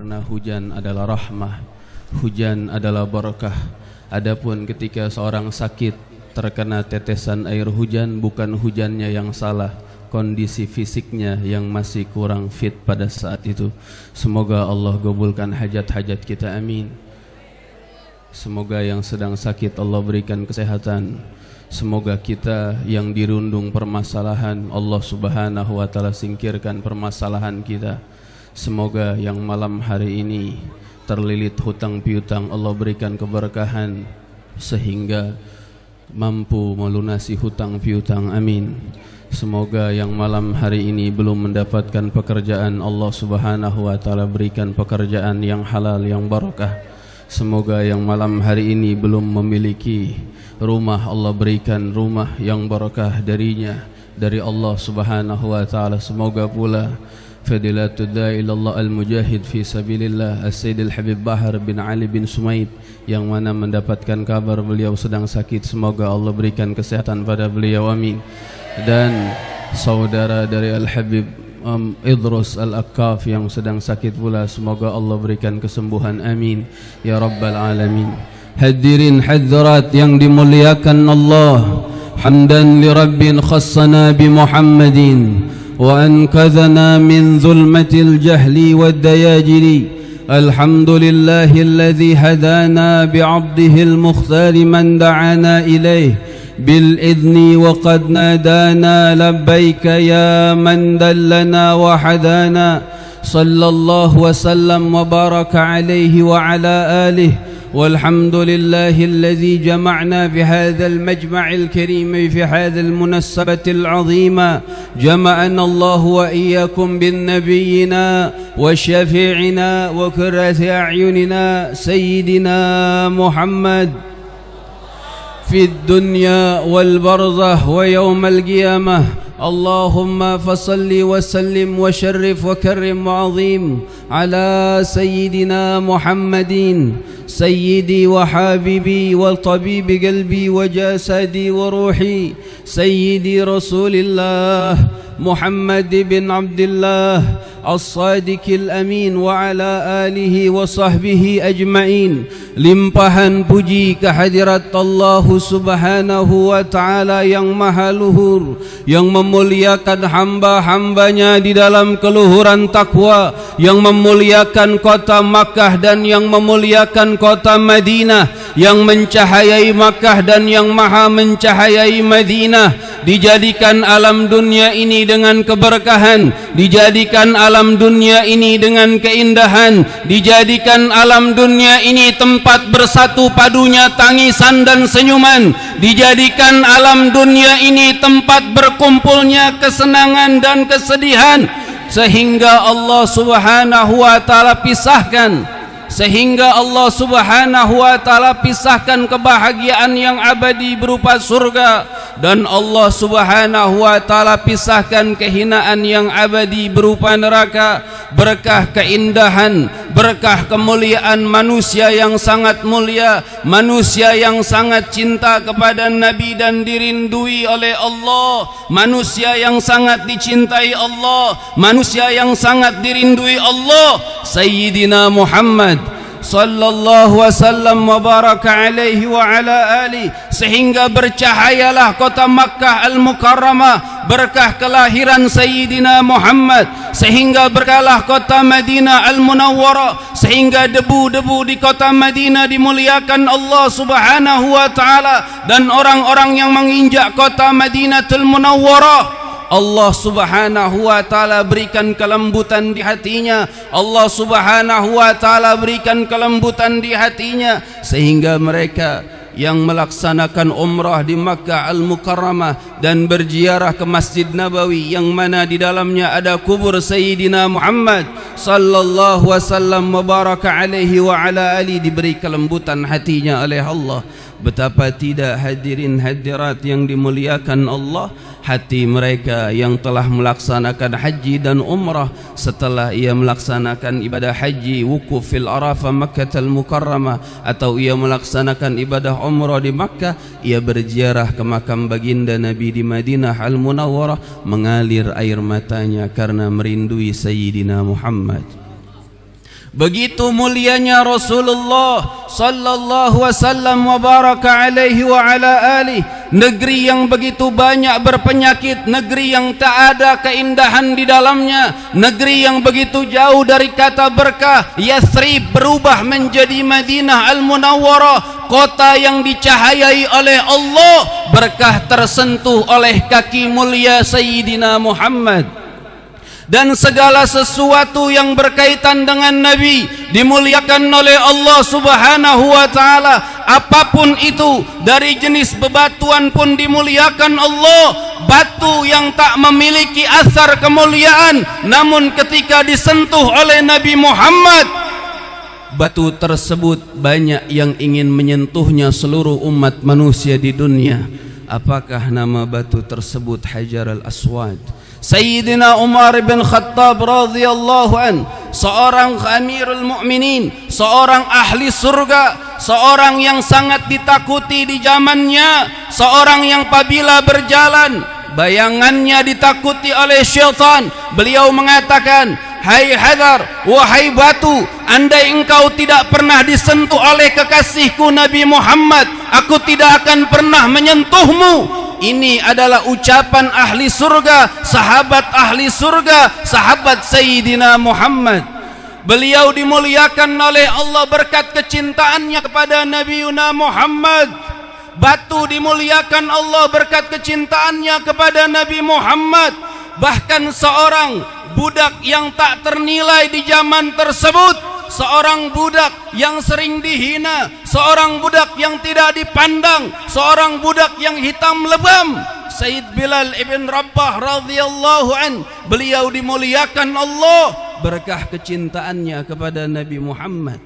Karena hujan adalah rahmah, hujan adalah barakah. Adapun ketika seorang sakit terkena tetesan air hujan, bukan hujannya yang salah, kondisi fisiknya yang masih kurang fit pada saat itu. Semoga Allah gabulkan hajat-hajat kita, amin. Semoga yang sedang sakit Allah berikan kesehatan. Semoga kita yang dirundung permasalahan Allah Subhanahu wa taala singkirkan permasalahan kita. Semoga yang malam hari ini terlilit hutang piutang Allah berikan keberkahan sehingga mampu melunasi hutang piutang, amin. Semoga yang malam hari ini belum mendapatkan pekerjaan Allah Subhanahu wa taala berikan pekerjaan yang halal yang barakah. Semoga yang malam hari ini belum memiliki rumah Allah berikan rumah yang barakah darinya dari Allah Subhanahu wa taala. Semoga pula Fadilatul Da'ilallah Al-Mujahid fi Sabilillah As-Sayyid Al-Habib Bahar bin Ali bin Sumaid yang mana mendapatkan kabar beliau sedang sakit, semoga Allah berikan kesehatan pada beliau, amin. Dan saudara dari Al-Habib Idrus Al-Akkaf yang sedang sakit pula, semoga Allah berikan kesembuhan, amin ya Rabbal Alamin. Hadirin hadirat yang dimuliakan Allah, hamdan li Rabbin khassana bi Muhammadin وأنقذنا من ظلمة الجهل والدياجر. الحمد لله الذي هدانا بعبده المختار من دعانا إليه بالإذن وقد نادانا لبيك يا من دلنا وحدانا. صلى الله وسلم وبارك عليه وعلى آله. والحمد لله الذي جمعنا في هذا المجمع الكريم في هذه المناسبة العظيمة. جمعنا الله وإياكم بالنبينا وشفيعنا وقرة أعيننا سيدنا محمد في الدنيا والبرزخ ويوم القيامة. اللهم فصل وسلم وشرف وكرم وعظيم على سيدنا محمد سيدي وحبيبي وطبيب قلبي وجسدي وروحي سيدي رسول الله محمد بن عبد الله الصادق الأمين وعلى آله وصحبه أجمعين. Limpahan puji kehadirat Allah Subhanahu wa ta'ala yang maha luhur, yang memuliakan hamba-hambanya di dalam keluhuran takwa, yang memuliakan kota Makkah dan yang memuliakan kota Madinah, yang mencahayai Makkah dan yang maha mencahayai Madinah. Dijadikan alam dunia ini dengan keberkahan, dijadikan alam dunia ini dengan keindahan, dijadikan alam dunia ini tempat bersatu padunya tangisan dan senyuman, dijadikan alam dunia ini tempat berkumpulnya kesenangan dan kesedihan, sehingga Allah Subhanahu wa taala pisahkan, sehingga Allah Subhanahu wa taala pisahkan kebahagiaan yang abadi berupa surga, dan Allah Subhanahu wa taala pisahkan kehinaan yang abadi berupa neraka. Berkah keindahan, berkah kemuliaan manusia yang sangat mulia, manusia yang sangat cinta kepada Nabi dan dirindui oleh Allah, manusia yang sangat dicintai Allah, manusia yang sangat dirindui Allah, Sayyidina Muhammad sallallahu wasallam wa baraka alaihi wa ala alihi, sehingga bercahayalah kota Makkah al-Mukarramah berkah kelahiran Sayyidina Muhammad, sehingga berkalah kota Madinah al-Munawwarah, sehingga debu-debu di kota Madinah dimuliakan Allah Subhanahu wa taala, dan orang-orang yang menginjak kota Madinatul Munawwarah Allah Subhanahu wa taala berikan kelembutan di hatinya, Allah Subhanahu wa taala berikan kelembutan di hatinya, sehingga mereka yang melaksanakan umrah di Makkah Al-Mukarramah dan berziarah ke Masjid Nabawi yang mana di dalamnya ada kubur Sayyidina Muhammad sallallahu wasallam wa baraka alaihi wa ala alihi, diberi kelembutan hatinya oleh Allah. Betapa tidak hadirin hadirat yang dimuliakan Allah, hati mereka yang telah melaksanakan haji dan umrah, setelah ia melaksanakan ibadah haji wukuf fil Arafah Makkah Al-Mukarramah, atau ia melaksanakan ibadah umrah di Makkah, ia berziarah ke makam baginda Nabi di Madinah Al-Munawwarah, mengalir air matanya karena merindui Sayyidina Muhammad. Begitu mulianya Rasulullah sallallahu wasallam wa baraka alaihi wa ala alihi. Negeri yang begitu banyak berpenyakit, negeri yang tak ada keindahan di dalamnya, negeri yang begitu jauh dari kata berkah. Yathrib berubah menjadi Madinah Al-Munawwarah, kota yang dicahayai oleh Allah. Berkah tersentuh oleh kaki mulia Sayyidina Muhammad. Dan segala sesuatu yang berkaitan dengan Nabi dimuliakan oleh Allah Subhanahu wa ta'ala. Apapun itu, dari jenis bebatuan pun dimuliakan Allah. Batu yang tak memiliki asar kemuliaan, namun ketika disentuh oleh Nabi Muhammad, batu tersebut banyak yang ingin menyentuhnya seluruh umat manusia di dunia. Apakah nama batu tersebut? Hajar al-Aswad. Sayyidina Umar bin Khattab radhiyallahu an, seorang Amirul Mukminin, seorang ahli surga, seorang yang sangat ditakuti di zamannya, seorang yang apabila berjalan bayangannya ditakuti oleh syaitan. Beliau mengatakan, "Hai hadar, wahai batu, andai engkau tidak pernah disentuh oleh kekasihku Nabi Muhammad, aku tidak akan pernah menyentuhmu." Ini adalah ucapan ahli surga, sahabat ahli surga, sahabat Sayyidina Muhammad. Beliau dimuliakan oleh Allah berkat kecintaannya kepada Nabiuna Muhammad. Batu dimuliakan Allah berkat kecintaannya kepada Nabi Muhammad. Bahkan seorang budak yang tak ternilai di zaman tersebut, seorang budak yang sering dihina, seorang budak yang tidak dipandang, seorang budak yang hitam lebam, Sayyid Bilal ibn Rabah radhiyallahu an, beliau dimuliakan Allah berkah kecintaannya kepada Nabi Muhammad.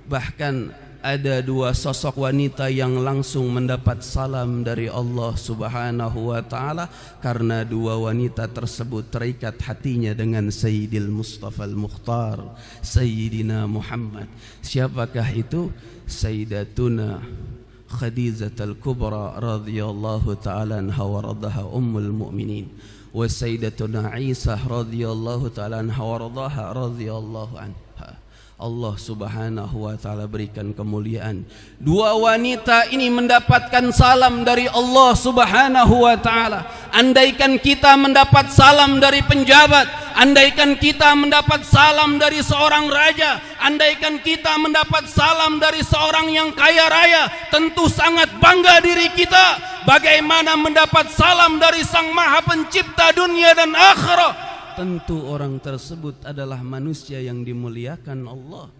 Bahkan ada dua sosok wanita yang langsung mendapat salam dari Allah Subhanahu wa ta'ala, karena dua wanita tersebut terikat hatinya dengan Sayyidil Mustafa Al-Mukhtar, Sayyidina Muhammad. Siapakah itu? Sayyidatuna Khadijah Al-Kubra radhiyallahu ta'ala anha wa radaha ummul mu'minin, wa Sayyidatuna Isa radhiyallahu ta'ala anha wa radaha radhiyallahu anha. Allah Subhanahu wa ta'ala berikan kemuliaan. Dua wanita ini mendapatkan salam dari Allah Subhanahu wa ta'ala. Andaikan kita mendapat salam dari penjabat, andaikan kita mendapat salam dari seorang raja, andaikan kita mendapat salam dari seorang yang kaya raya, tentu sangat bangga diri kita. Bagaimana mendapat salam dari Sang Maha Pencipta dunia dan akhirat? Tentu orang tersebut adalah manusia yang dimuliakan Allah.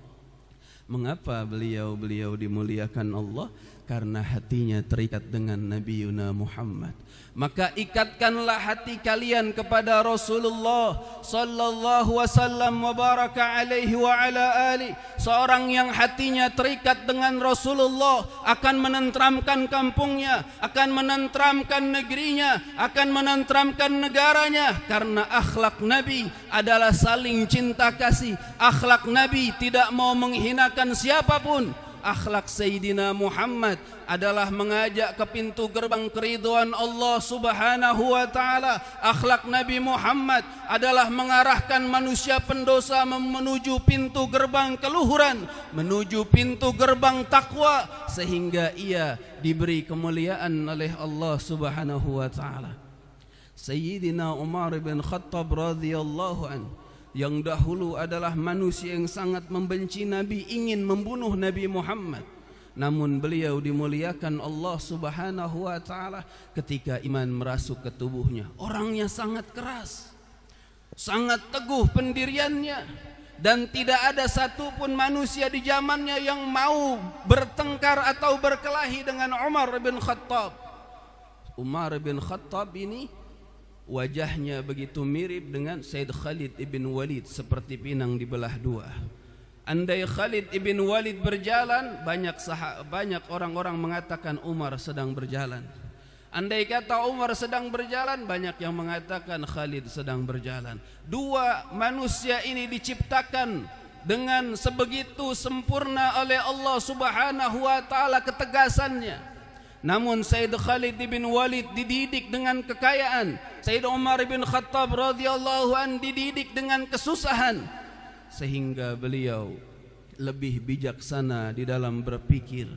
Mengapa beliau dimuliakan Allah? Karena hatinya terikat dengan Nabiuna Muhammad. Maka ikatkanlah hati kalian kepada Rasulullah sallallahu wasallam wa baraka alaihi wa ala alihi. Seorang yang hatinya terikat dengan Rasulullah akan menenteramkan kampungnya, akan menenteramkan negerinya, akan menenteramkan negaranya. Karena akhlak Nabi adalah saling cinta kasih. Akhlak Nabi tidak mau menghinakan siapapun. Akhlak Sayyidina Muhammad adalah mengajak ke pintu gerbang keridhaan Allah Subhanahu wa ta'ala. Akhlak Nabi Muhammad adalah mengarahkan manusia pendosa menuju pintu gerbang keluhuran, menuju pintu gerbang takwa, sehingga ia diberi kemuliaan oleh Allah Subhanahu wa ta'ala. Sayyidina Umar bin Khattab radhiyallahu anhu, yang dahulu adalah manusia yang sangat membenci Nabi, ingin membunuh Nabi Muhammad, namun beliau dimuliakan Allah Subhanahu wa ta'ala ketika iman merasuk ke tubuhnya. Orangnya sangat keras, sangat teguh pendiriannya, dan tidak ada satupun manusia di zamannya yang mau bertengkar atau berkelahi dengan Umar bin Khattab. Umar bin Khattab ini wajahnya begitu mirip dengan Sayyid Khalid ibn Walid, seperti pinang dibelah dua. Andai Khalid ibn Walid berjalan, banyak orang-orang mengatakan Umar sedang berjalan. Andai kata Umar sedang berjalan, banyak yang mengatakan Khalid sedang berjalan. Dua manusia ini diciptakan dengan sebegitu sempurna oleh Allah Subhanahu wa ta'ala ketegasannya. Namun Sayyid Khalid bin Walid dididik dengan kekayaan, Sayyid Umar bin Khattab radhiyallahu an dididik dengan kesusahan. sehingga beliau lebih bijaksana di dalam berpikir.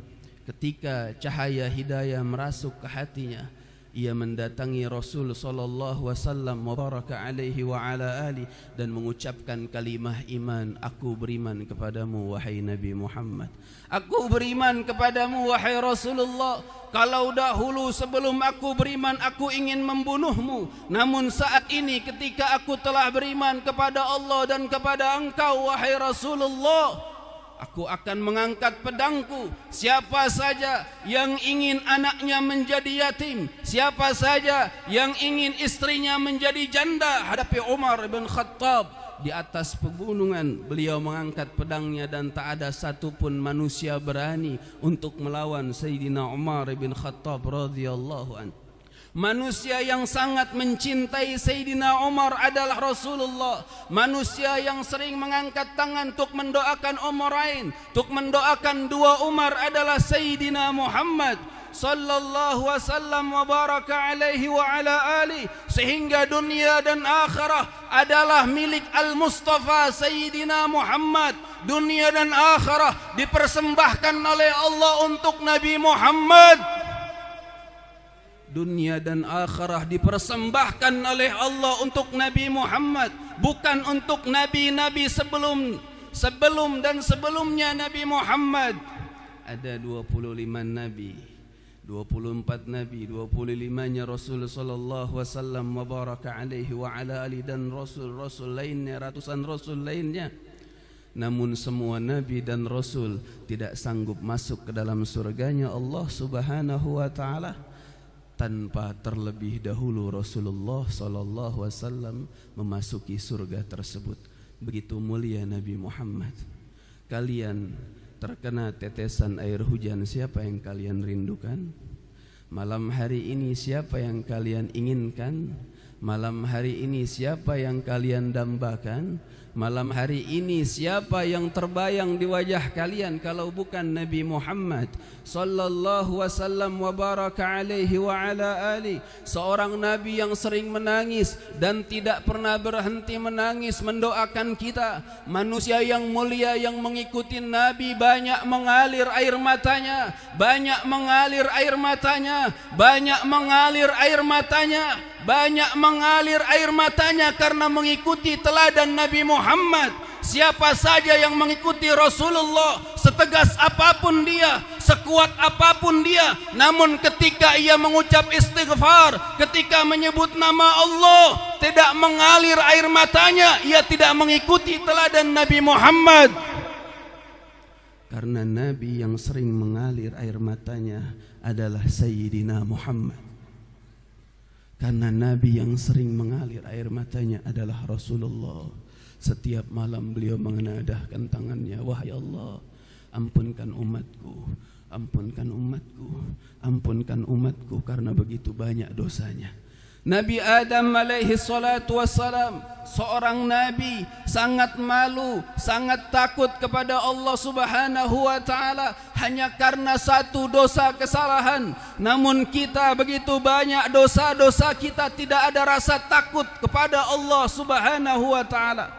Ketika cahaya hidayah merasuk ke hatinya, ia mendatangi Rasul sallallahu wasallam wa baraka alaihi wa ala ali dan mengucapkan kalimah iman. Aku beriman kepadamu wahai Nabi Muhammad. Aku beriman kepadamu wahai Rasulullah. Kalau dahulu sebelum aku beriman aku ingin membunuhmu, namun saat ini ketika aku telah beriman kepada Allah dan kepada engkau wahai Rasulullah, aku akan mengangkat pedangku. Siapa saja yang ingin anaknya menjadi yatim, siapa saja yang ingin istrinya menjadi janda, hadapi Umar bin Khattab. Di atas pegunungan beliau mengangkat pedangnya dan tak ada satupun manusia berani untuk melawan Sayyidina Umar bin Khattab radhiyallahu anhu. Manusia yang sangat mencintai Sayyidina Umar adalah Rasulullah. Manusia yang sering mengangkat tangan untuk mendoakan Umarain, untuk mendoakan dua Umar adalah Sayyidina Muhammad sallallahu wasallam wa baraka alaihi wa ala ali, sehingga dunia dan akhirah adalah milik Al-Mustafa Sayyidina Muhammad. Dunia dan akhirah dipersembahkan oleh Allah untuk Nabi Muhammad. Dunia dan akhirah dipersembahkan oleh Allah untuk Nabi Muhammad, bukan untuk nabi-nabi sebelum dan sebelumnya Nabi Muhammad. Ada 25 nabi, 24 nabi, 25-nya Rasul sallallahu wasallam wa baraka alaihi wa ala ali, dan rasul-rasul lainnya, ratusan rasul lainnya. Namun semua nabi dan rasul tidak sanggup masuk ke dalam surganya Allah Subhanahu wa taala tanpa terlebih dahulu Rasulullah sallallahu wasallam memasuki surga tersebut. Begitu mulia Nabi Muhammad. Kalian terkena tetesan air hujan, siapa yang kalian rindukan? Malam hari ini siapa yang kalian inginkan? Malam hari ini siapa yang kalian dambakan? Malam hari ini siapa yang terbayang di wajah kalian kalau bukan Nabi Muhammad sallallahu wasallam wa baraka alaihi wa ala ali, seorang nabi yang sering menangis dan tidak pernah berhenti menangis mendoakan kita. Manusia yang mulia yang mengikuti nabi banyak mengalir air matanya, banyak mengalir air matanya, banyak mengalir air matanya, banyak mengalir air matanya karena mengikuti teladan Nabi Muhammad. Siapa saja yang mengikuti Rasulullah, setegas apapun dia, sekuat apapun dia, namun ketika ia mengucap istighfar, ketika menyebut nama Allah, tidak mengalir air matanya, ia tidak mengikuti teladan Nabi Muhammad. Karena Nabi yang sering mengalir air matanya adalah Sayyidina Muhammad. Karena Nabi yang sering mengalir air matanya adalah Rasulullah. Setiap malam beliau mengenadahkan tangannya, wahai Allah, ampunkan umatku, ampunkan umatku, ampunkan umatku, karena begitu banyak dosanya. Nabi Adam alaihi salatu wassalam, seorang nabi, sangat malu, sangat takut kepada Allah Subhanahu wa taala hanya karena satu dosa kesalahan. Namun kita begitu banyak dosa-dosa, kita tidak ada rasa takut kepada Allah Subhanahu wa taala.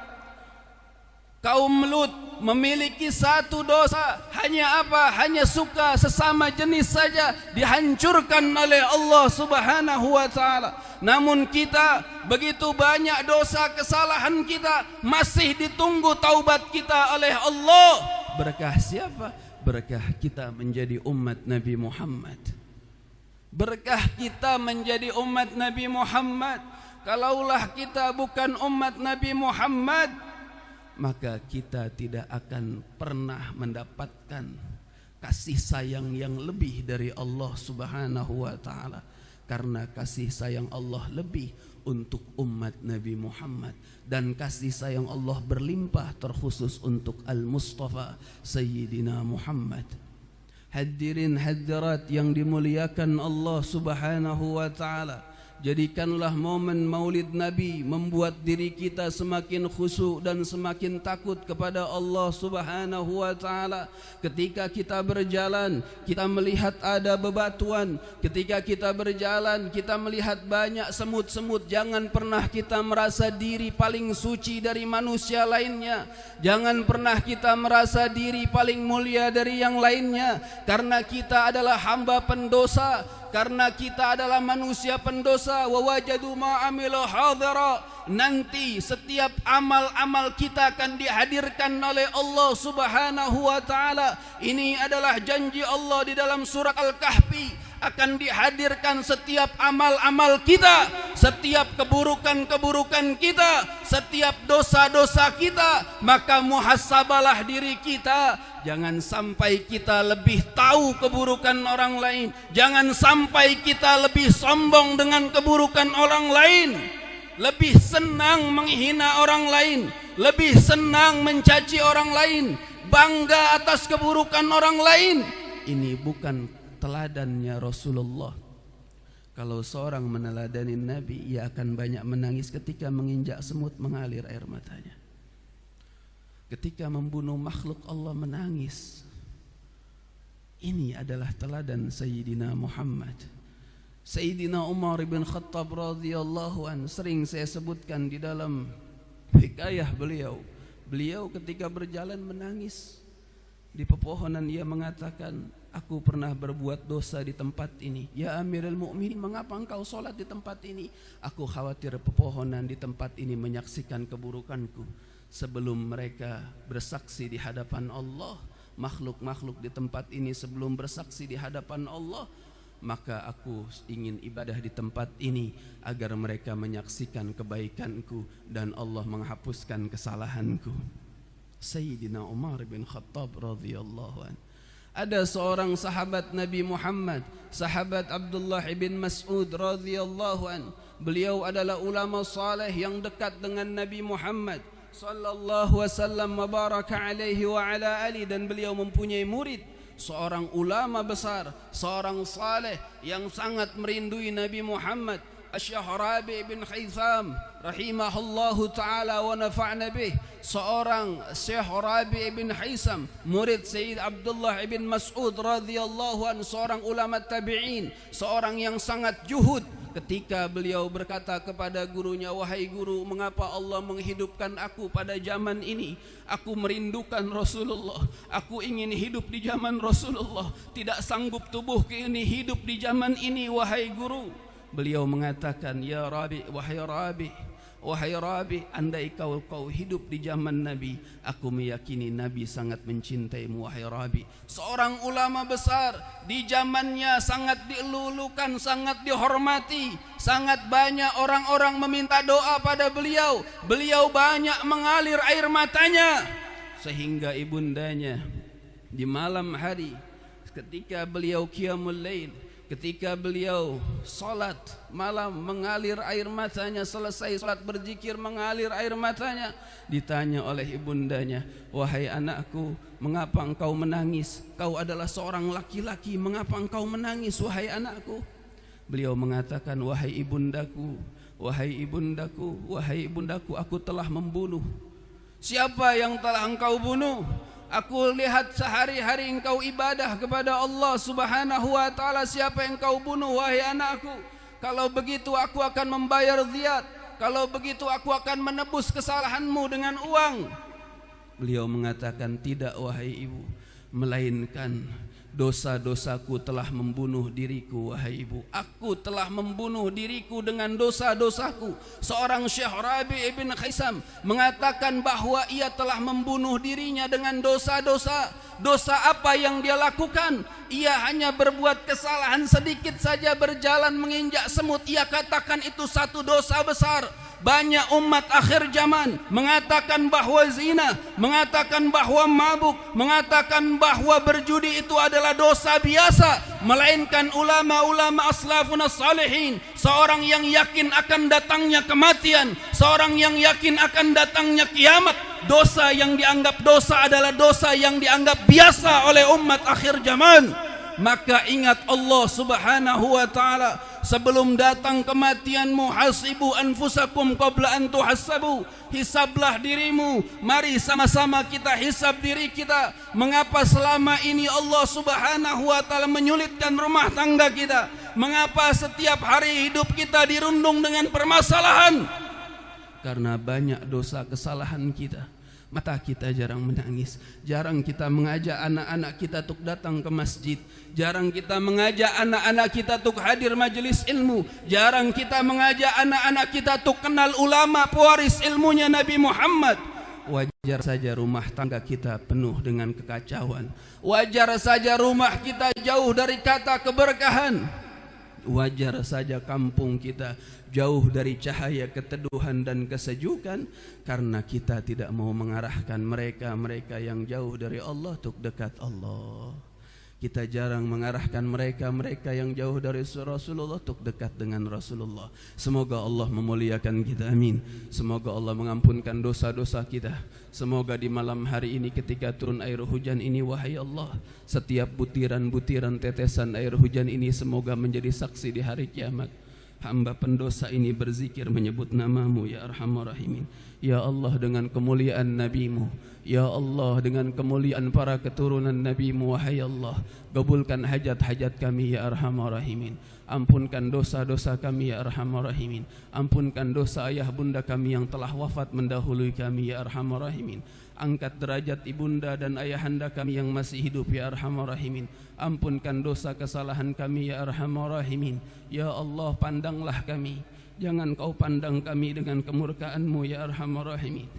Kaum Lut memiliki satu dosa, hanya apa? Hanya suka sesama jenis saja, dihancurkan oleh Allah Subhanahu wa taala. Namun kita begitu banyak dosa kesalahan kita, masih ditunggu taubat kita oleh Allah. Berkah siapa? Berkah kita menjadi umat Nabi Muhammad. Berkah kita menjadi umat Nabi Muhammad. Kalaulah kita bukan umat Nabi Muhammad, maka kita tidak akan pernah mendapatkan kasih sayang yang lebih dari Allah Subhanahu wa taala. Karena kasih sayang Allah lebih untuk umat Nabi Muhammad, dan kasih sayang Allah berlimpah terkhusus untuk Al-Mustafa Sayyidina Muhammad. Hadirin hadirat yang dimuliakan Allah Subhanahu wa taala, Jadikanlah momen maulid Nabi membuat diri kita semakin khusyuk dan semakin takut kepada Allah Subhanahu wa ta'ala. Ketika kita berjalan, kita melihat ada bebatuan. Ketika kita berjalan, kita melihat banyak semut-semut. Jangan pernah kita merasa diri paling suci dari manusia lainnya. Jangan pernah kita merasa diri paling mulia dari yang lainnya. Karena kita adalah hamba pendosa, karena kita adalah manusia pendosa. Wa wajadu ma amilu hadira. Nanti setiap amal-amal kita akan dihadirkan oleh Allah Subhanahu wa ta'ala. Ini adalah janji Allah di dalam surat Al-Kahfi. Akan dihadirkan setiap amal-amal kita, setiap keburukan-keburukan kita, setiap dosa-dosa kita. Maka muhasabalah diri kita. Jangan sampai kita lebih tahu keburukan orang lain. Jangan sampai kita lebih sombong dengan keburukan orang lain, lebih senang menghina orang lain, lebih senang mencaci orang lain, bangga atas keburukan orang lain. Ini bukan teladannya Rasulullah. Kalau seorang meneladani Nabi, ia akan banyak menangis ketika menginjak semut mengalir air matanya. Ketika membunuh makhluk Allah menangis. Ini adalah teladan Sayyidina Muhammad. Sayyidina Umar bin Khattab radhiyallahu an, sering saya sebutkan di dalam hikayah beliau. Beliau ketika berjalan menangis di pepohonan, ia mengatakan, aku pernah berbuat dosa di tempat ini. Ya Amirul Mukminin, mengapa engkau sholat di tempat ini? Aku khawatir pepohonan di tempat ini menyaksikan keburukanku. Sebelum mereka bersaksi di hadapan Allah, makhluk-makhluk di tempat ini sebelum bersaksi di hadapan Allah, maka aku ingin ibadah di tempat ini agar mereka menyaksikan kebaikanku dan Allah menghapuskan kesalahanku. Sayyidina Umar bin Khattab radhiyallahu anhu. Ada seorang sahabat Nabi Muhammad, sahabat Abdullah bin Mas'ud radhiyallahu an. Beliau adalah ulama saleh yang dekat dengan Nabi Muhammad sallallahu wasallam wa baraka alaihi wa ala ali, dan beliau mempunyai murid, seorang ulama besar, seorang saleh yang sangat merindui Nabi Muhammad, Syekh Rabi' bin Haytham rahimahullahu ta'ala wa nafa'na bih. Seorang Syekh Rabi' bin Haytham, murid Sayyid Abdullah bin Mas'ud radhiyallahu anhu, seorang ulama tabi'in, seorang yang sangat juhud. Ketika beliau berkata kepada gurunya, wahai guru, mengapa Allah menghidupkan aku pada zaman ini? Aku merindukan Rasulullah, aku ingin hidup di zaman Rasulullah, tidak sanggup tubuhku ini hidup di zaman ini, wahai guru. Beliau mengatakan, ya Rabi, wahai Rabi, andai kau hidup di zaman Nabi, aku meyakini Nabi sangat mencintaimu, wahai Rabi. Seorang ulama besar, di zamannya sangat dilulukan, sangat dihormati, sangat banyak orang-orang meminta doa pada beliau. Beliau banyak mengalir air matanya, sehingga ibundanya di malam hari ketika beliau qiyamul lail, ketika beliau salat malam, mengalir air matanya. Selesai salat berzikir, mengalir air matanya. Ditanya oleh ibundanya, wahai anakku, mengapa engkau menangis? Kau adalah seorang laki-laki, mengapa engkau menangis, wahai anakku? Beliau mengatakan, wahai ibundaku, wahai ibundaku, wahai ibundaku, aku telah membunuh. Siapa yang telah engkau bunuh? Aku lihat sehari-hari engkau ibadah kepada Allah Subhanahu wa ta'ala. Siapa yang engkau bunuh, wahai anakku? Kalau begitu aku akan membayar ziyad. Kalau begitu aku akan menebus kesalahanmu dengan uang. Beliau mengatakan, tidak wahai ibu, melainkan dosa-dosaku telah membunuh diriku, wahai ibu. Aku telah membunuh diriku dengan dosa-dosaku. Seorang Syekh Rabi' bin Haytham mengatakan bahwa ia telah membunuh dirinya dengan dosa-dosa. Dosa apa yang dia lakukan? Ia hanya berbuat kesalahan sedikit saja, berjalan menginjak semut. Ia katakan itu satu dosa besar. Banyak umat akhir zaman mengatakan bahwa zina, mengatakan bahwa mabuk, mengatakan bahwa berjudi itu adalah dosa biasa. Melainkan ulama-ulama aslafun as-salihin, seorang yang yakin akan datangnya kematian, seorang yang yakin akan datangnya kiamat, dosa yang dianggap dosa adalah dosa yang dianggap biasa oleh umat akhir zaman. Maka ingat Allah Subhanahu wa ta'ala, sebelum datang kematianmu, hasibu anfusakum qabla an tuhassabu, hisablah dirimu. Mari sama-sama kita hisab diri kita. Mengapa selama ini Allah Subhanahu wa taala menyulitkan rumah tangga kita? Mengapa setiap hari hidup kita dirundung dengan permasalahan? Karena banyak dosa kesalahan kita. Mata kita jarang menangis, jarang kita mengajak anak-anak kita untuk datang ke masjid, jarang kita mengajak anak-anak kita untuk hadir majelis ilmu, jarang kita mengajak anak-anak kita untuk kenal ulama pewaris ilmunya Nabi Muhammad. Wajar saja rumah tangga kita penuh dengan kekacauan, wajar saja rumah kita jauh dari kata keberkahan, wajar saja kampung kita jauh dari cahaya keteduhan dan kesejukan, karena kita tidak mau mengarahkan mereka yang jauh dari Allah untuk dekat Allah. Kita jarang mengarahkan mereka yang jauh dari Rasulullah untuk dekat dengan Rasulullah. Semoga Allah memuliakan kita, amin. Semoga Allah mengampunkan dosa-dosa kita. Semoga di malam hari ini ketika turun air hujan ini, wahai Allah, setiap butiran-butiran tetesan air hujan ini semoga menjadi saksi di hari kiamat. Hamba pendosa ini berzikir menyebut namamu ya Arhamar Rahimin. Ya Allah, dengan kemuliaan Nabi-Mu, ya Allah, dengan kemuliaan para keturunan Nabi-Mu, wahai Allah, kabulkan hajat-hajat kami ya Arhamar Rahimin. Ampunkan dosa-dosa kami ya Arhamar Rahimin. Ampunkan dosa ayah bunda kami yang telah wafat mendahului kami ya Arhamar Rahimin. Angkat derajat ibunda dan ayahanda kami yang masih hidup ya Arhamar Rahimin. Ampunkan dosa kesalahan kami ya Arhamar Rahimin. Ya Allah, pandanglah kami. Jangan kau pandang kami dengan kemurkaan-Mu ya Arhamar Rahimin.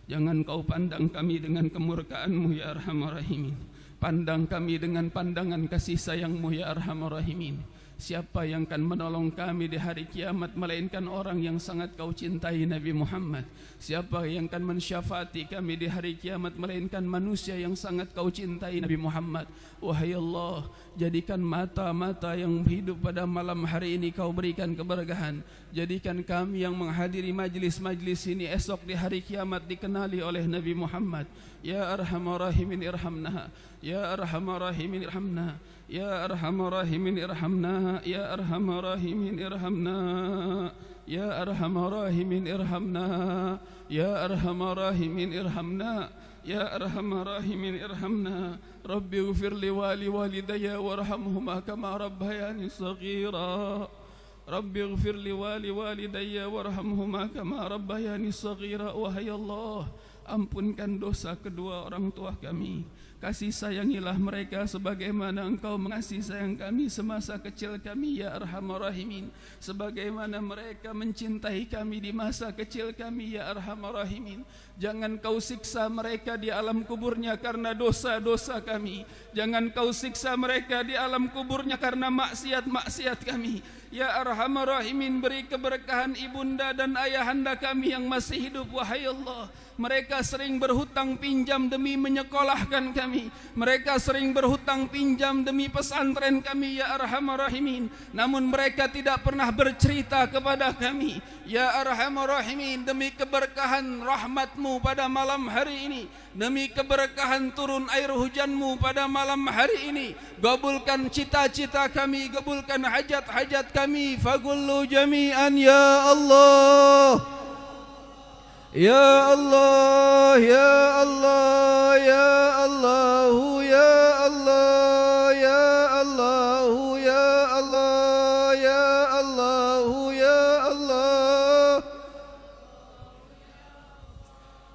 Jangan kau pandang kami dengan kemurkaan-Mu ya Arhamar Rahimin. Pandang kami dengan pandangan kasih sayang-Mu ya Arhamar Rahimin. Siapa yang akan menolong kami di hari kiamat melainkan orang yang sangat kau cintai, Nabi Muhammad. Siapa yang akan mensyafaati kami di hari kiamat melainkan manusia yang sangat kau cintai, Nabi Muhammad. Wahai Allah, jadikan mata-mata yang hidup pada malam hari ini kau berikan keberkahan. Jadikan kami yang menghadiri majlis-majlis ini esok di hari kiamat dikenali oleh Nabi Muhammad. Ya Arhamar Rahimin irhamna, ya Arhamar Rahimin irhamna, ya Arhamar Rahimin irhamna, ya Arhamar Rahimin irhamna, ya Arhamar Rahimin irhamna, ya Arhamar Rahimin irhamna, ya Arhamar Rahimin irhamna. Rabbi ighfir li wa li walidayya warhamhuma kama rabbayani shaghira. Rabbi ighfir li wa li walidayya warhamhuma kama rabbayani shaghira. Wahai Allah, ampunkan dosa kedua orang tua kami. Kasih sayangilah mereka sebagaimana Engkau mengasihi sayang kami semasa kecil kami ya Arhamar Rahimin. Sebagaimana mereka mencintai kami di masa kecil kami ya Arhamar Rahimin. Jangan kau siksa mereka di alam kuburnya karena dosa-dosa kami. Jangan kau siksa mereka di alam kuburnya karena maksiat-maksiat kami. Ya Arhamar Rahimin, beri keberkahan ibunda dan ayahanda kami yang masih hidup, wahai Allah. Mereka sering berhutang pinjam demi menyekolahkan kami. Mereka sering berhutang pinjam demi pesantren kami ya Arhamar Rahimin. Namun mereka tidak pernah bercerita kepada kami. Ya Arhamar Rahimin, demi keberkahan rahmat-Mu pada malam hari ini, demi keberkahan turun air hujan-Mu pada malam hari ini, kabulkan cita-cita kami, kabulkan hajat-hajat kami. Fagullu jami'an ya Allah, ya Allah, ya Allah, ya Allah, ya Allah, ya Allah, ya Allah, ya Allah,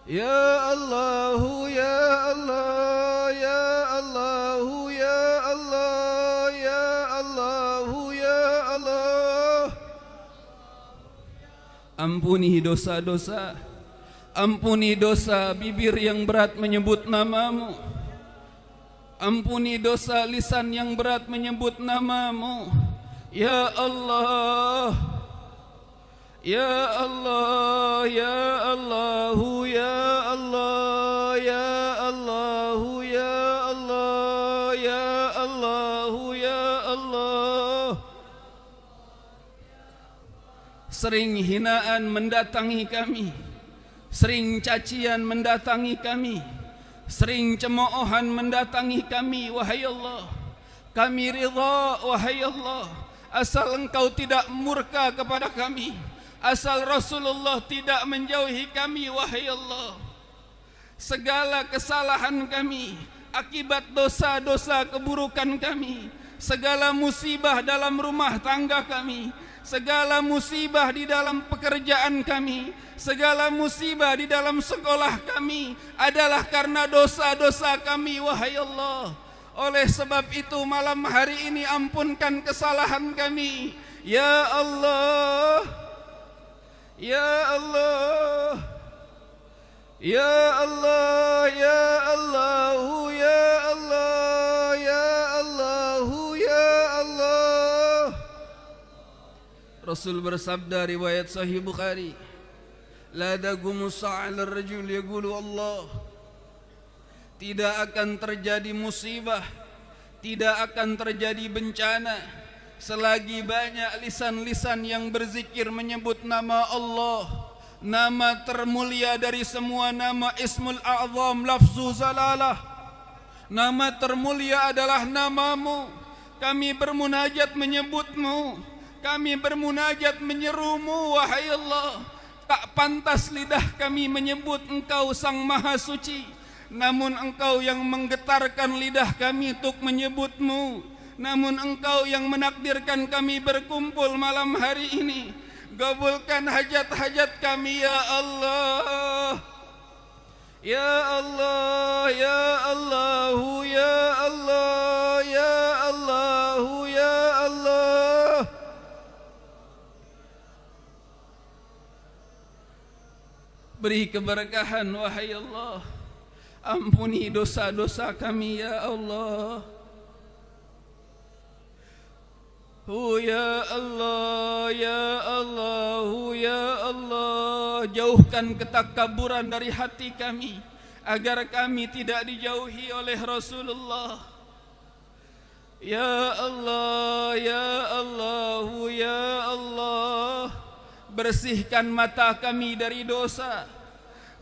ya Allah, ya Allah, ya Allah, ya Allah, ya Allah, ya Allah, ya Allah. Ampuni dosa-dosa, ampuni dosa bibir yang berat menyebut namamu. Ampuni dosa lisan yang berat menyebut namamu. Ya Allah, ya Allah, ya Allah, ya Allah, ya Allah, ya Allah, ya Allah, ya Allah. Sering hinaan mendatangi kami, sering cacian mendatangi kami, sering cemoohan mendatangi kami, wahai Allah. Kami ridha, wahai Allah, asal Engkau tidak murka kepada kami, asal Rasulullah tidak menjauhi kami, wahai Allah. Segala kesalahan kami akibat dosa-dosa keburukan kami, segala musibah dalam rumah tangga kami, segala musibah di dalam pekerjaan kami, segala musibah di dalam sekolah kami adalah karena dosa-dosa kami, wahai Allah. Oleh sebab itu malam hari ini ampunkan kesalahan kami, ya Allah, ya Allah, ya Allah, ya Allah, ya Allah, ya Allah, ya Allah. Rasul bersabda, riwayat Sahih Bukhari, la dagumu sa'al ar-rajul yaqulu Allah. Tidak akan terjadi musibah, tidak akan terjadi bencana selagi banyak lisan-lisan yang berzikir menyebut nama Allah, nama termulia dari semua nama, Ismul A'zam, lafzu zalalah. Nama termulia adalah namamu. Kami bermunajat menyebutmu, kami bermunajat menyerumu, wahai Allah. Tak pantas lidah kami menyebut Engkau Sang Maha Suci, namun Engkau yang menggetarkan lidah kami untuk menyebutmu. Namun Engkau yang menakdirkan kami berkumpul malam hari ini. Kabulkan hajat-hajat kami, ya Allah, ya Allah, ya Allah, ya Allah, ya Allah, ya Allah. Beri keberkahan, wahai Allah. Ampuni dosa-dosa kami, ya Allah. Ya Allah, ya Allah, ya Allah. Jauhkan ketakaburan dari hati kami, agar kami tidak dijauhi oleh Rasulullah. Ya Allah, ya Allah, ya Allah. Bersihkan mata kami dari dosa,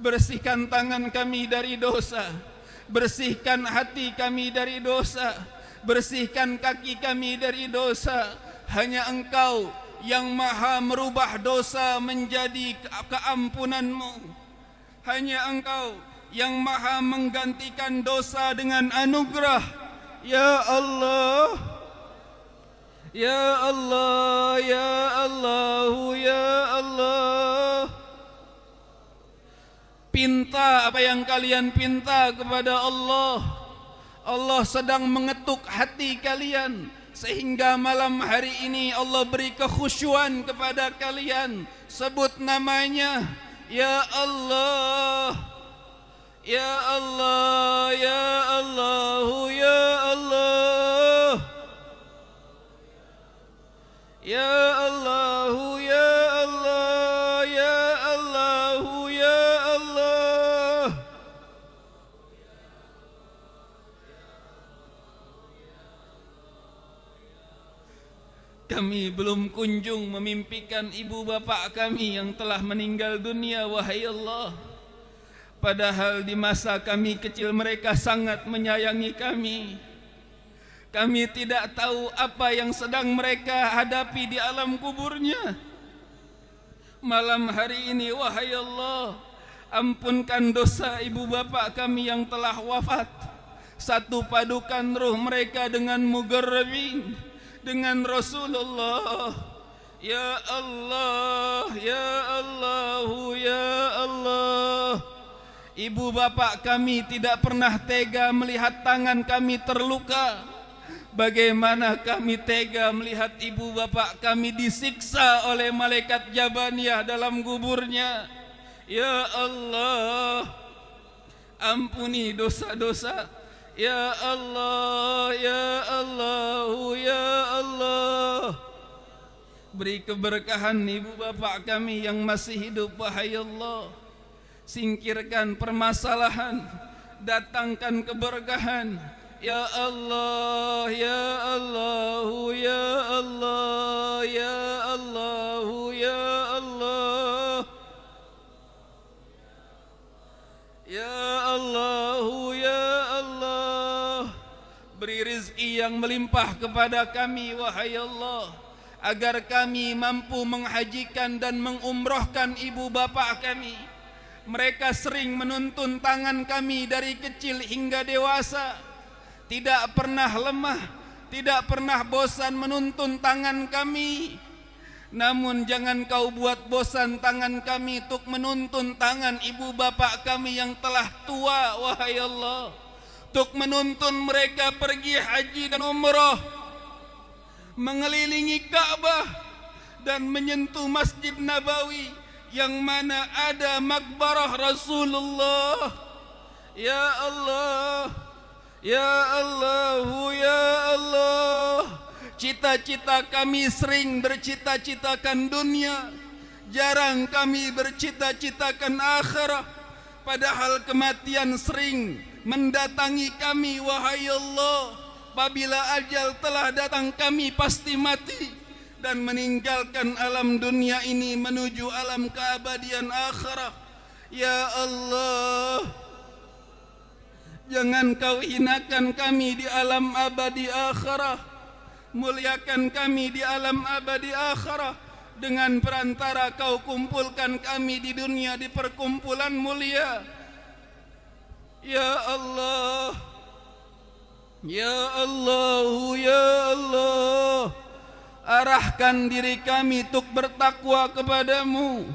bersihkan tangan kami dari dosa, bersihkan hati kami dari dosa, bersihkan kaki kami dari dosa. Hanya Engkau yang maha merubah dosa menjadi keampunan-Mu. Hanya Engkau yang maha menggantikan dosa dengan anugerah. Ya Allah, ya Allah, ya Allah, ya Allah. Pinta apa yang kalian pinta kepada Allah. Allah sedang mengetuk hati kalian, sehingga malam hari ini Allah beri kekhusyuan kepada kalian. Sebut namanya, ya Allah, ya Allah, ya Allah, ya Allah, ya Allah, ya Allah, ya Allah, ya Allah. Kami belum kunjung memimpikan ibu bapak kami yang telah meninggal dunia, wahai Allah. Padahal di masa kami kecil mereka sangat menyayangi kami. Kami tidak tahu apa yang sedang mereka hadapi di alam kuburnya. Malam hari ini, wahai Allah, ampunkan dosa ibu bapak kami yang telah wafat. Satu padukan ruh mereka dengan mugarrabin, dengan Rasulullah. Ya Allah, ya Allah, ya Allah. Ibu bapak kami tidak pernah tega melihat tangan kami terluka. Bagaimana kami tega melihat ibu bapak kami disiksa oleh malaikat Jabaniyah dalam kuburnya. Ya Allah, ampuni dosa-dosa. Ya Allah, ya Allah, ya Allah. Beri keberkahan ibu bapak kami yang masih hidup, wahai Allah. Singkirkan permasalahan, datangkan keberkahan. Ya Allah, ya Allah, ya Allah, ya Allah, ya Allah, ya Allah, ya Allah. Beri rizki yang melimpah kepada kami, wahai Allah. agar kami mampu menghajikan dan mengumrohkan ibu bapa kami. Mereka sering menuntun tangan kami dari kecil hingga dewasa, tidak pernah lemah, tidak pernah bosan menuntun tangan kami. Namun jangan kau buat bosan tangan kami untuk menuntun tangan ibu bapa kami yang telah tua, wahai Allah, untuk menuntun mereka pergi haji dan umrah, mengelilingi Ka'bah dan menyentuh Masjid Nabawi yang mana ada makbarah Rasulullah. Ya Allah, ya Allah, ya Allah. Cita-cita kami sering bercita-citakan dunia, jarang kami bercita-citakan akhirat. Padahal kematian sering mendatangi kami, wahai Allah. Apabila ajal telah datang, kami pasti mati dan meninggalkan alam dunia ini menuju alam keabadian akhirat. Ya Allah, jangan kau hinakan kami di alam abadi akhirat. Muliakan kami di alam abadi akhirat dengan perantara kau kumpulkan kami di dunia di perkumpulan mulia. Ya Allah, ya Allah, ya Allah, arahkan diri kami untuk bertakwa kepadamu.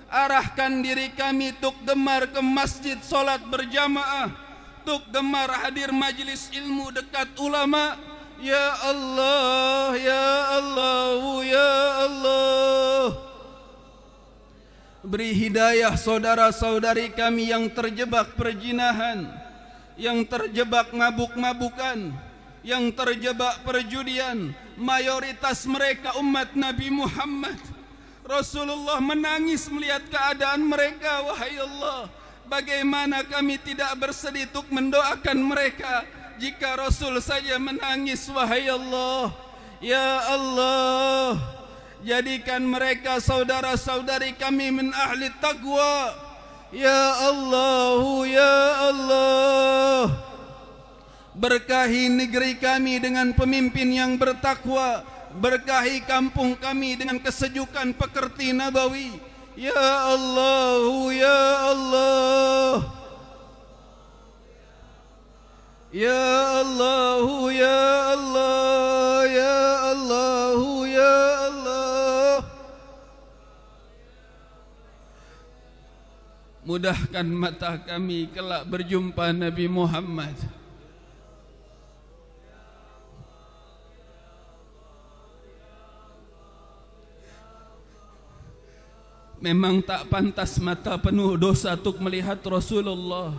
Arahkan diri kami untuk gemar ke masjid solat berjamaah, untuk gemar hadir majlis ilmu dekat ulama. Ya Allah, ya Allah, ya Allah. Beri hidayah saudara-saudari kami yang terjebak perjinahan, yang terjebak mabuk-mabukan, yang terjebak perjudian. Mayoritas mereka umat Nabi Muhammad. Rasulullah menangis melihat keadaan mereka, wahai Allah. Bagaimana kami tidak bersedih untuk mendoakan mereka jika Rasul saja menangis, wahai Allah. Ya Allah, jadikan mereka saudara-saudari kami min ahli taqwa. Ya Allah, ya Allah, berkahi negeri kami dengan pemimpin yang bertakwa. Berkahi kampung kami dengan kesejukan pekerti nabawi. Ya Allah, ya Allah, ya Allah, ya Allah, ya Allah, ya Allah. Mudahkan mata kami kelak berjumpa Nabi Muhammad. Memang tak pantas mata penuh dosa untuk melihat Rasulullah.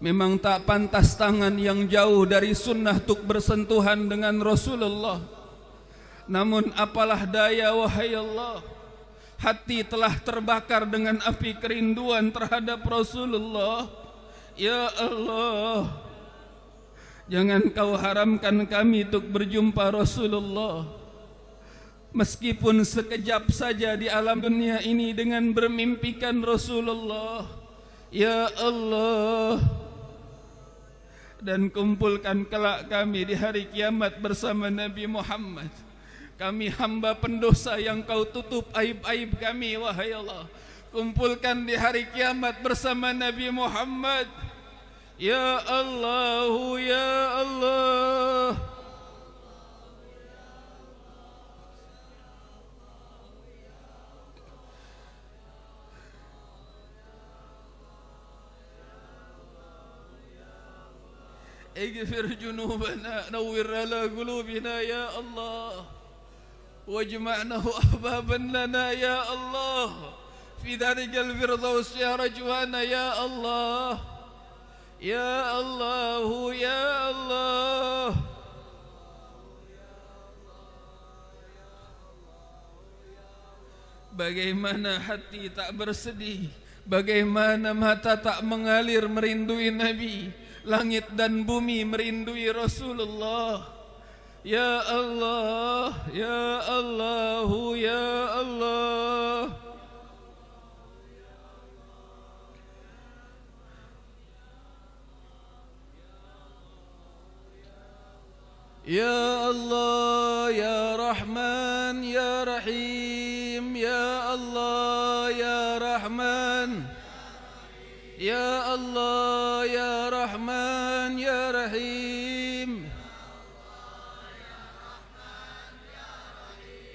Memang tak pantas tangan yang jauh dari sunnah untuk bersentuhan dengan Rasulullah. Namun apalah daya, wahai Allah, hati telah terbakar dengan api kerinduan terhadap Rasulullah. Ya Allah, jangan kau haramkan kami untuk berjumpa Rasulullah. Meskipun sekejap saja di alam dunia ini dengan bermimpikan Rasulullah. Ya Allah, dan kumpulkan kelak kami di hari kiamat bersama Nabi Muhammad. Kami hamba pendosa yang kau tutup aib-aib kami, wahai Allah. Kumpulkan di hari kiamat bersama Nabi Muhammad. Ya Allah, ya Allah. اغفر جنوبنا نور على قلوبنا يا الله واجمعنا أحبابا لنا يا الله في ذلك الفردوس يا رجوانا يا الله يا الله يا الله. Bagaimana hati tak bersedih, bagaimana mata tak mengalir merindui Nabi. Langit dan bumi merindui Rasulullah. Ya Allah, ya Allah, ya Allah. Ya Allah, ya Rahman. رحمن يا رحيم يا الله يا رحمن يا الله يا رحمن يا رحيم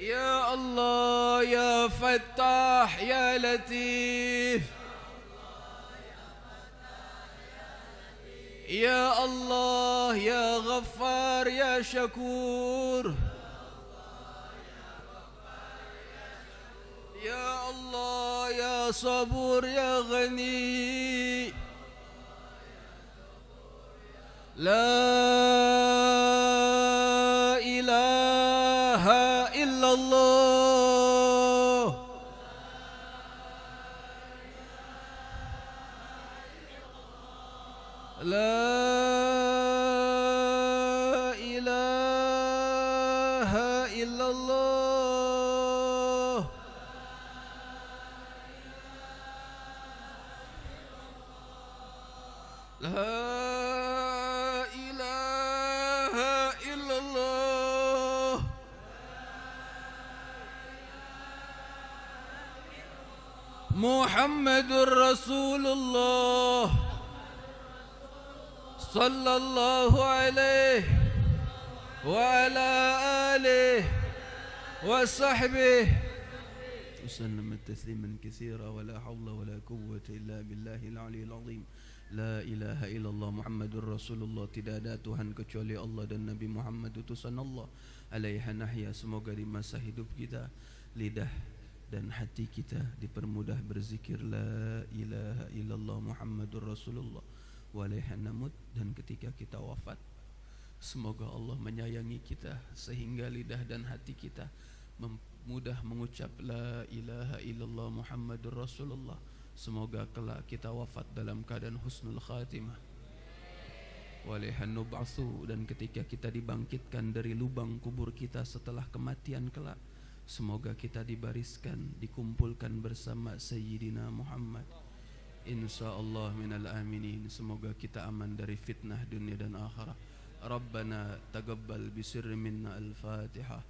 يا الله يا فتاح يا لطيف يا الله يا غفار يا شكور يا الله يا صبور يا غني لا إله إلا الله لا إله إلا الله لا إله إلا الله محمد رسول الله صلى الله عليه وعلى آله وصحبه وسلم تسليما كثيرا ولا حول ولا قوة إلا بالله العلي العظيم لا إله إلا الله محمد رسول الله. Tidak ada Tuhan kecuali Allah dan Nabi Muhammad utusan Allah. Alaiha nahya, semoga di masa hidup kita lidah dan hati kita dipermudah berzikir la ilaha illallah Muhammadur Rasulullah. Walaiha namut, dan ketika kita wafat semoga Allah menyayangi kita sehingga lidah dan hati kita mudah mengucap la ilaha illallah Muhammadur Rasulullah. Semoga kelak kita wafat dalam keadaan husnul khatimah. Walaiha nub'atsu, dan ketika kita dibangkitkan dari lubang kubur kita setelah kematian kelak, semoga kita dibariskan, dikumpulkan bersama Sayyidina Muhammad. InsyaAllah minal aminin. Semoga kita aman dari fitnah dunia dan akhirat. Rabbana taqabbal bisirri minna al-Fatihah.